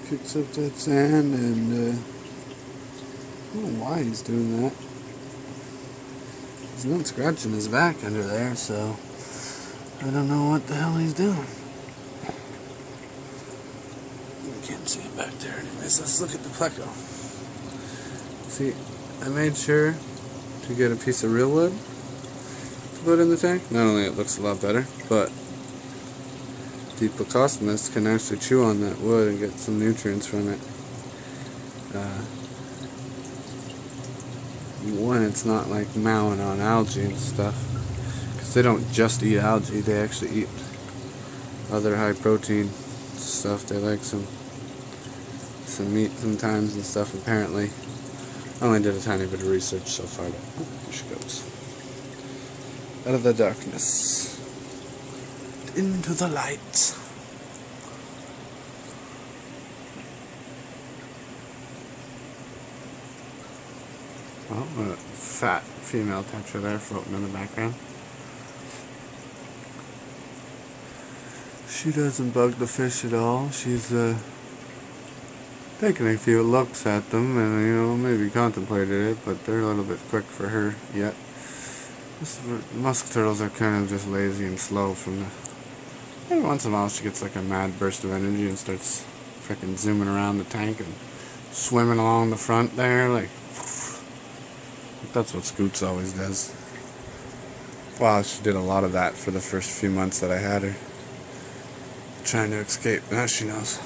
Kicks up that sand, and I don't know why he's doing that. He's not scratching his back under there, so I don't know what the hell he's doing. You can't see him back there anyways. Let's look at the pleco. See, I made sure to get a piece of real wood to put in the tank. Not only it looks a lot better, but the Plecostomus can actually chew on that wood and get some nutrients from it. When it's not like mowing on algae and stuff, because they don't just eat algae, they actually eat other high protein stuff. They like some meat sometimes and stuff, apparently. I only did a tiny bit of research so far, but here she goes. Out of the darkness into the light. Oh, a fat female tetra there floating in the background. She doesn't bug the fish at all. She's taking a few looks at them and, maybe contemplated it, but they're a little bit quick for her yet. Musk turtles are kind of just lazy and slow from the... Every once in a while she gets like a mad burst of energy and starts freaking zooming around the tank and swimming along the front there, like... That's what Scoots always does. Wow, she did a lot of that for the first few months that I had her. Trying to escape. Now she knows.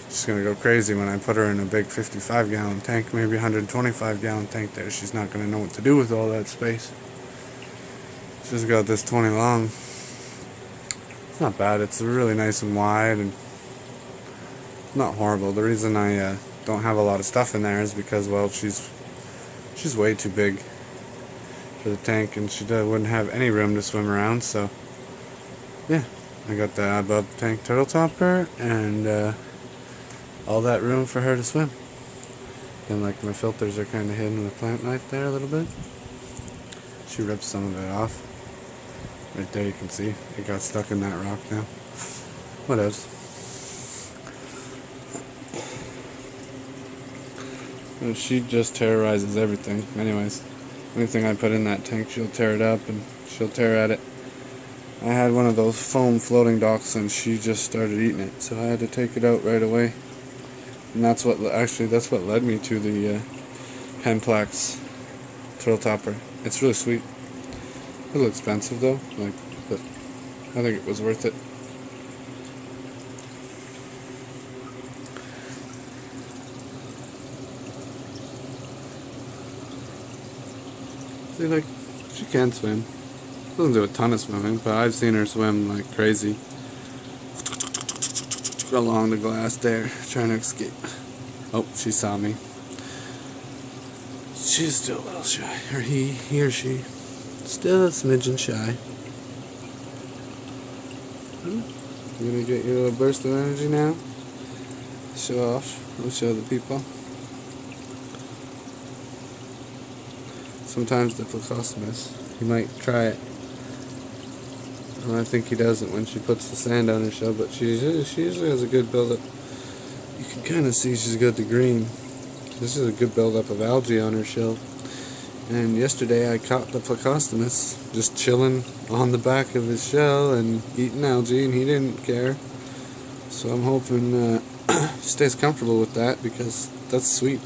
She's going to go crazy when I put her in a big 55-gallon tank, maybe 125-gallon tank there. She's not going to know what to do with all that space. She's got this 20 long. It's not bad. It's really nice and wide and not horrible. The reason I don't have a lot of stuff in there is because, well, she's way too big for the tank, and she wouldn't have any room to swim around, so yeah, I got the above tank turtle topper and all that room for her to swim. And like my filters are kind of hidden in the plant life there a little bit. She ripped some of it off. Right there you can see it got stuck in that rock now. What else? She just terrorizes everything. Anyways, anything I put in that tank, she'll tear it up and she'll tear at it. I had one of those foam floating docks and she just started eating it, so I had to take it out right away. And that's what led me to the Penplax turtle topper. It's really sweet. A little expensive though, but I think it was worth it. See, like, she can swim. Doesn't do a ton of swimming, but I've seen her swim like crazy along the glass there, trying to escape. Oh, she saw me. She's still a little shy, or he or she, still a smidgen shy. You gonna get your little burst of energy now? Show off. We'll show the people. Sometimes the Plecostomus, he might try it. Well, I think he doesn't when she puts the sand on her shell, but she usually has a good buildup. You can kind of see she's got the green. This is a good buildup of algae on her shell. And yesterday I caught the Plecostomus just chilling on the back of his shell and eating algae, and he didn't care. So I'm hoping he stays comfortable with that, because that's sweet.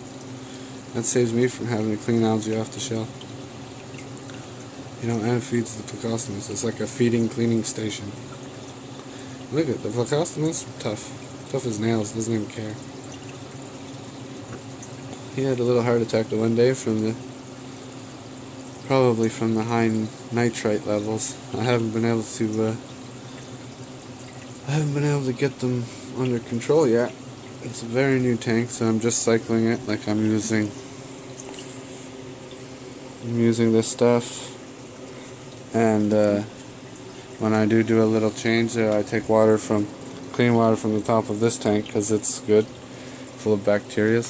That saves me from having to clean algae off the shell. And it feeds the Plecostomus. It's like a feeding, cleaning station. Look at the Plecostomus, tough. Tough as nails, doesn't even care. He had a little heart attack the one day probably from the high nitrite levels. I haven't been able to get them under control yet. It's a very new tank, so I'm just cycling it like I'm using this stuff. And when I do a little change there, I take clean water from the top of this tank, because it's good, full of bacteria.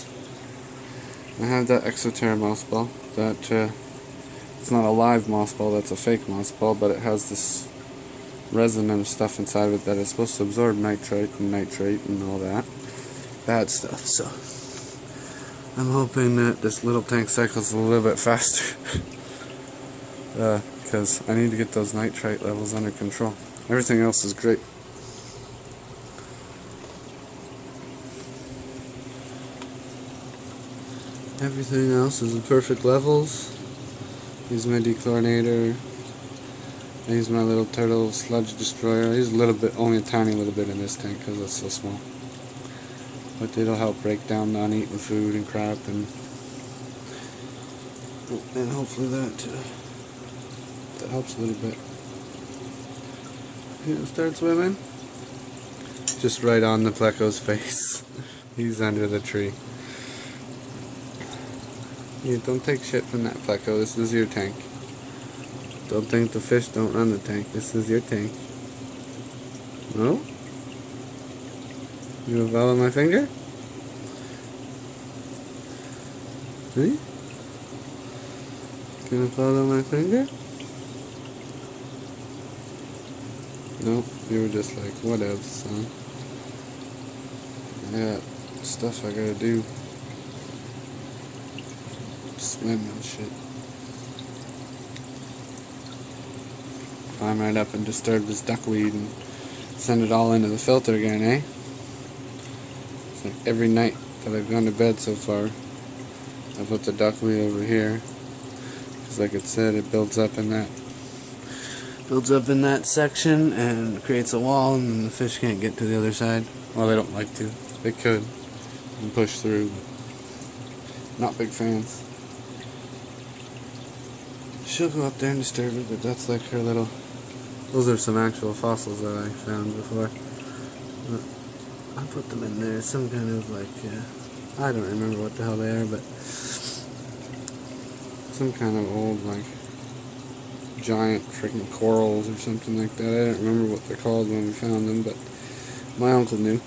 I have that Exoterra moss ball. It's not a live moss ball, that's a fake moss ball, but it has this resin and stuff inside of it that is supposed to absorb nitrite and nitrate and all that. bad stuff. So I'm hoping that this little tank cycles a little bit faster. Because I need to get those nitrite levels under control. Everything else is great. Everything else is in perfect levels. Here's my dechlorinator. Here's my little turtle sludge destroyer. He's a little bit, only a tiny little bit in this tank because it's so small. But it'll help break down non-eaten food and crap, and hopefully that helps a little bit. He'll start swimming. Just right on the pleco's face. He's under the tree. Yeah, don't take shit from that pleco. This is your tank. Don't think the fish don't run the tank. This is your tank. No? You gonna follow my finger? See? Gonna follow my finger? Nope, you were just like, whatever, son. I got stuff I gotta do. Swim and shit. Climb right up and disturb this duckweed and send it all into the filter again, eh? It's like every night that I've gone to bed so far, I put the duckweed over here. Because like it said, it builds up in that section and creates a wall, and then the fish can't get to the other side. Well, they don't like to. They could and push through, but not big fans. She'll go up there and disturb it, but that's like her little... Those are some actual fossils that I found before. But I put them in there, some kind of like... I don't remember what the hell they are, but... Some kind of old, like... giant freaking corals or something like that. I don't remember what they're called when we found them, but... My uncle knew.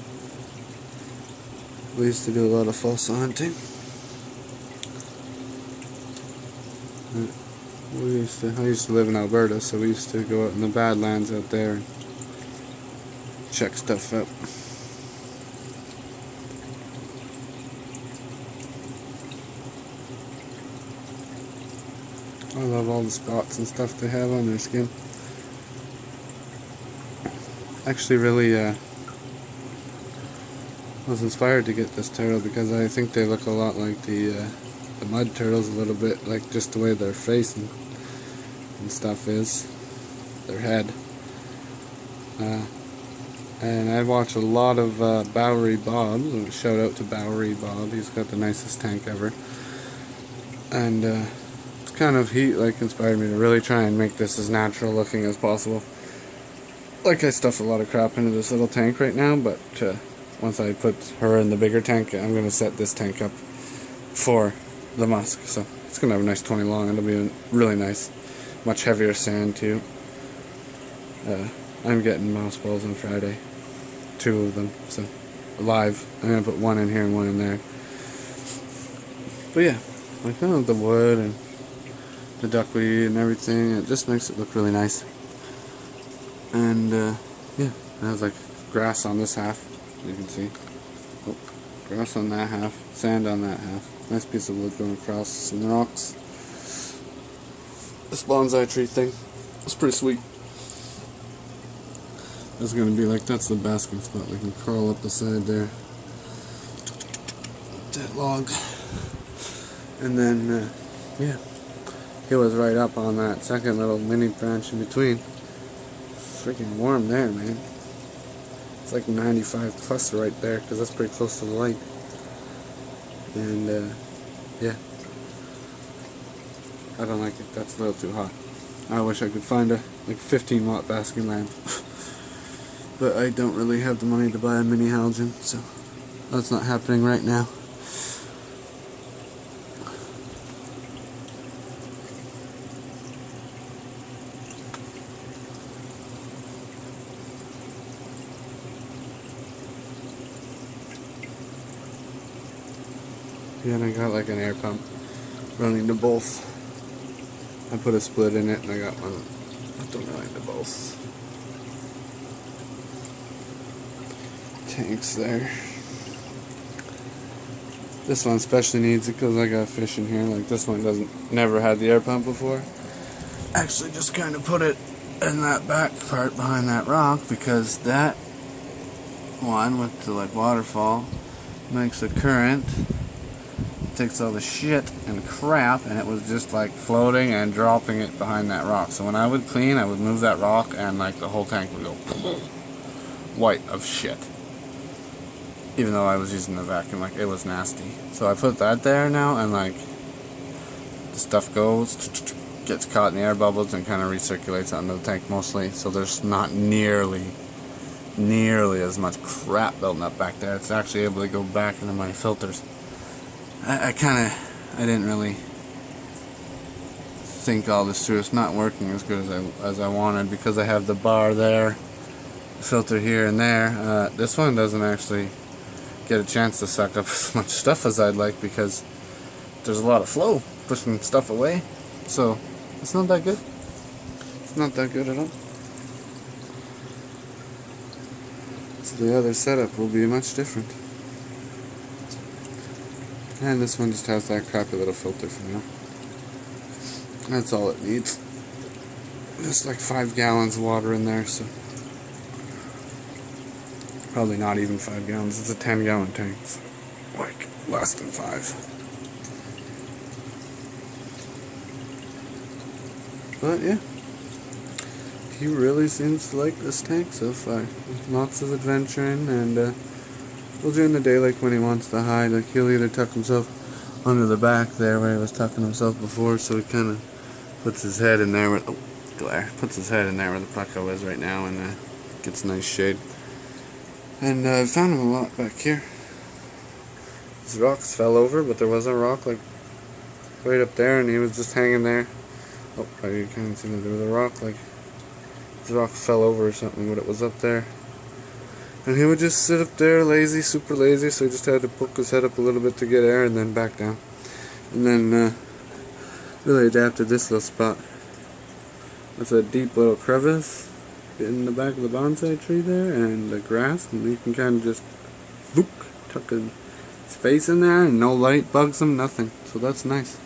We used to do a lot of fossil hunting. I used to live in Alberta, so we used to go out in the Badlands out there and check stuff out. I love all the spots and stuff they have on their skin. Actually really was inspired to get this turtle because I think they look a lot like the mud turtles a little bit, like just the way their face and stuff is, their head. And I watch a lot of Bowery Bob. Shout out to Bowery Bob. He's got the nicest tank ever. And it's kind of inspired me to really try and make this as natural looking as possible. Like I stuff a lot of crap into this little tank right now, but once I put her in the bigger tank, I'm going to set this tank up for the Musk. So it's going to have a nice 20 long. It'll be really nice. Much heavier sand too. I'm getting mouse balls on Friday. 2 of them. So live. I'm going to put 1 in here and 1 in there. But yeah, like the wood and the duckweed and everything, it just makes it look really nice. And yeah, I have like grass on this half. You can see. Oh, grass on that half, sand on that half. Nice piece of wood going across some rocks. This bonsai tree thing, it's pretty sweet. It's gonna be like, that's the basking spot. We can crawl up the side there. That log. And then, yeah, it was right up on that second little mini branch in between. Freaking warm there, man. It's like 95 plus right there, because that's pretty close to the light. And yeah, I don't like it. That's a little too hot. I wish I could find a like 15 watt basking lamp. But I don't really have the money to buy a mini halogen, so that's not happening right now. Yeah, and I got like an air pump running to both. I put a split in it and I got one running to both tanks there. This one especially needs it because I got fish in here. Like this one never had the air pump before. Actually just kind of put it in that back part behind that rock because that one with the like waterfall makes a current, takes all the shit and crap, and it was just like floating and dropping it behind that rock. So when I would clean, I would move that rock and like the whole tank would go white of shit. Even though I was using the vacuum, like it was nasty. So I put that there now, and like the stuff goes, gets caught in the air bubbles and kind of recirculates out into the tank mostly. So there's not nearly as much crap building up back there. It's actually able to go back into my filters. I didn't really think all this through. It's not working as good as I wanted because I have the bar there, the filter here and there. This one doesn't actually get a chance to suck up as much stuff as I'd like because there's a lot of flow pushing stuff away. So it's not that good. It's not that good at all. So the other setup will be much different. And this one just has that crappy little filter for now. That's all it needs. Just like 5 gallons of water in there, so probably not even 5 gallons. It's a 10-gallon tank. So like less than 5. But yeah, he really seems to like this tank so far. Lots of adventuring, and well, during the day, like when he wants to hide, like he'll either tuck himself under the back there where he was tucking himself before, so he kind of puts his head in there where, puts his head in there where the pleco is right now, and gets nice shade. And I found him a lot back here. These rocks fell over, but there was a rock like right up there, and he was just hanging there. Oh, you can't see that there was a rock, like the rock fell over or something, but it was up there. And he would just sit up there lazy, super lazy, so he just had to poke his head up a little bit to get air and then back down. And then really adapted this little spot. That's a deep little crevice in the back of the bonsai tree there, and the grass, and you can kind of just tuck his face in there, and no light bugs him, nothing. So that's nice.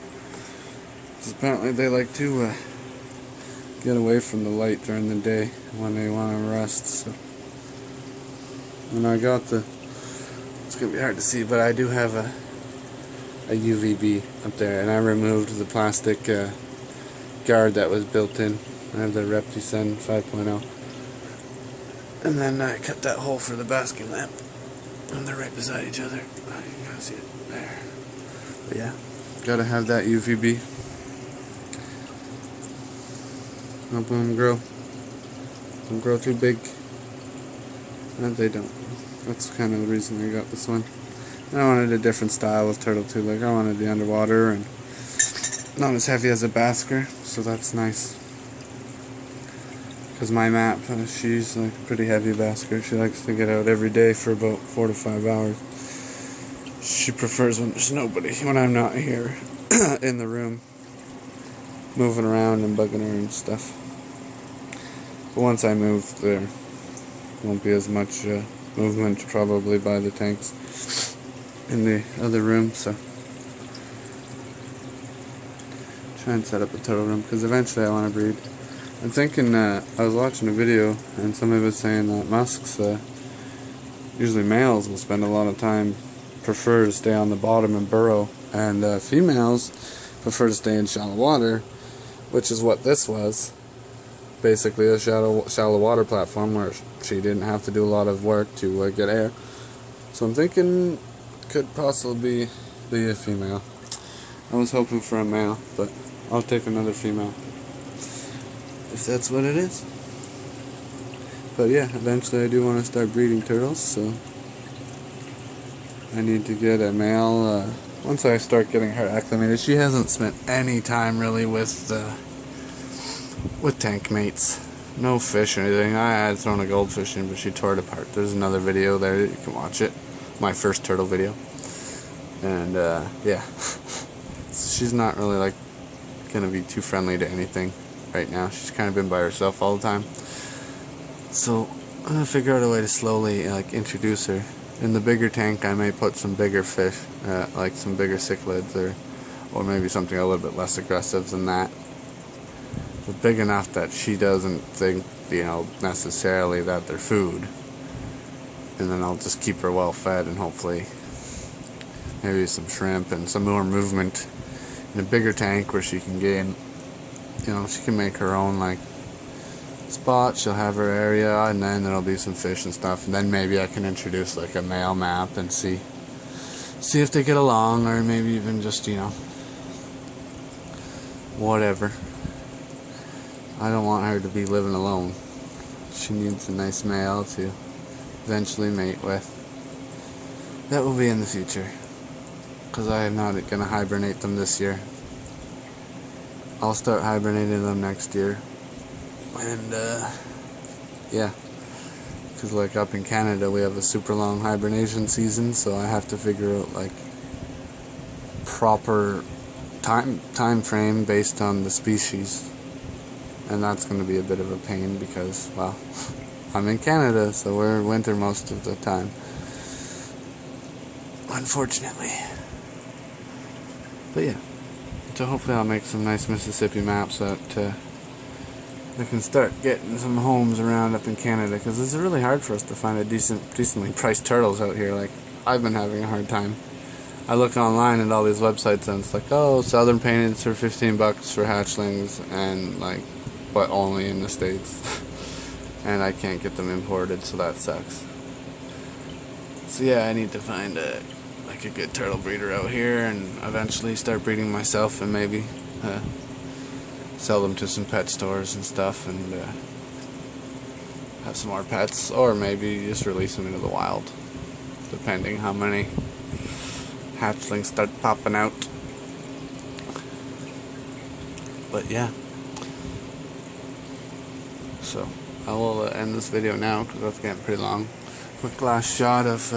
Because apparently they like to get away from the light during the day when they want to rest. So when I got it's gonna be hard to see, but I do have a UVB up there, and I removed the plastic guard that was built in. I have the Repticen 5.0, and then I cut that hole for the basket lamp, and they're right beside each other. You can see it there. But yeah, gotta have that UVB. Help them grow. Don't grow too big. And they don't. That's kind of the reason I got this one. And I wanted a different style of turtle too. Like I wanted the underwater and not as heavy as a basker, so that's nice. Because my map, she's like a pretty heavy basker. She likes to get out every day for about 4 to 5 hours. She prefers when there's nobody, when I'm not here in the room, moving around and bugging her and stuff. But once I move, there won't be as much movement probably by the tanks in the other room, so try and set up a turtle room because eventually I want to breed. I'm thinking, I was watching a video and somebody was saying that Musk's, usually males will spend a lot of time, prefer to stay on the bottom and burrow, and females prefer to stay in shallow water, which is what this was. Basically a shallow water platform where she didn't have to do a lot of work to get air. So I'm thinking could possibly be a female. I was hoping for a male, but I'll take another female if that's what it is. But yeah, eventually I do want to start breeding turtles, so I need to get a male once I start getting her acclimated. She hasn't spent any time really with tank mates. No fish or anything. I had thrown a goldfish in, but she tore it apart. There's another video there, you can watch it. My first turtle video. And yeah. She's not really like gonna be too friendly to anything right now. She's kind of been by herself all the time. So I'm gonna figure out a way to slowly like introduce her In the bigger tank I may put some bigger fish, like some bigger cichlids, or maybe something a little bit less aggressive than that. But big enough that she doesn't think, necessarily that they're food. And then I'll just keep her well fed, and hopefully maybe some shrimp and some more movement in a bigger tank where she can gain, she can make her own like spot. She'll have her area, and then there'll be some fish and stuff, and then maybe I can introduce like a male map and see if they get along, or maybe even just whatever. I don't want her to be living alone. She needs a nice male to eventually mate with. That will be in the future, because I am not going to hibernate them this year. I'll start hibernating them next year. And yeah, because like up in Canada we have a super long hibernation season, so I have to figure out like proper time frame based on the species, and that's going to be a bit of a pain because, well, I'm in Canada, so we're in winter most of the time, unfortunately. But yeah, so hopefully I'll make some nice Mississippi maps that I can start getting some homes around up in Canada, because it's really hard for us to find a decently priced turtles out here. Like, I've been having a hard time. I look online at all these websites and it's like, oh, southern painteds for $15 for hatchlings, and like, but only in the States. And I can't get them imported, so that sucks. So yeah, I need to find a good turtle breeder out here, and eventually start breeding myself, and maybe sell them to some pet stores and stuff, and have some more pets, or maybe just release them into the wild, depending how many hatchlings start popping out. But yeah, so I will end this video now, because that's getting pretty long. Quick last shot of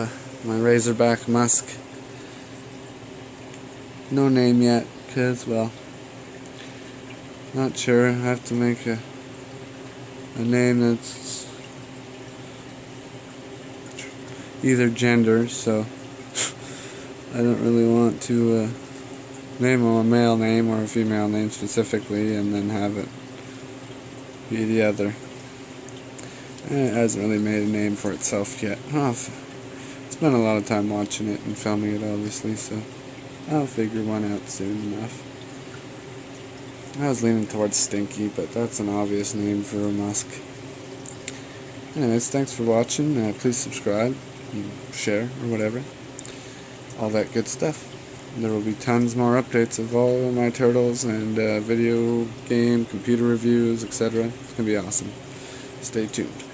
my Razorback Musk. No name yet, because, well, not sure. I have to make a name that's either gender, so I don't really want to name him a male name or a female name specifically and then have it be the other. It hasn't really made a name for itself yet. I've spent a lot of time watching it and filming it, obviously, so I'll figure one out soon enough. I was leaning towards Stinky, but that's an obvious name for a Musk. Anyways, thanks for watching. Please subscribe, and share, or whatever. All that good stuff. There will be tons more updates of all of my turtles and video game, computer reviews, etc. It's going to be awesome. Stay tuned.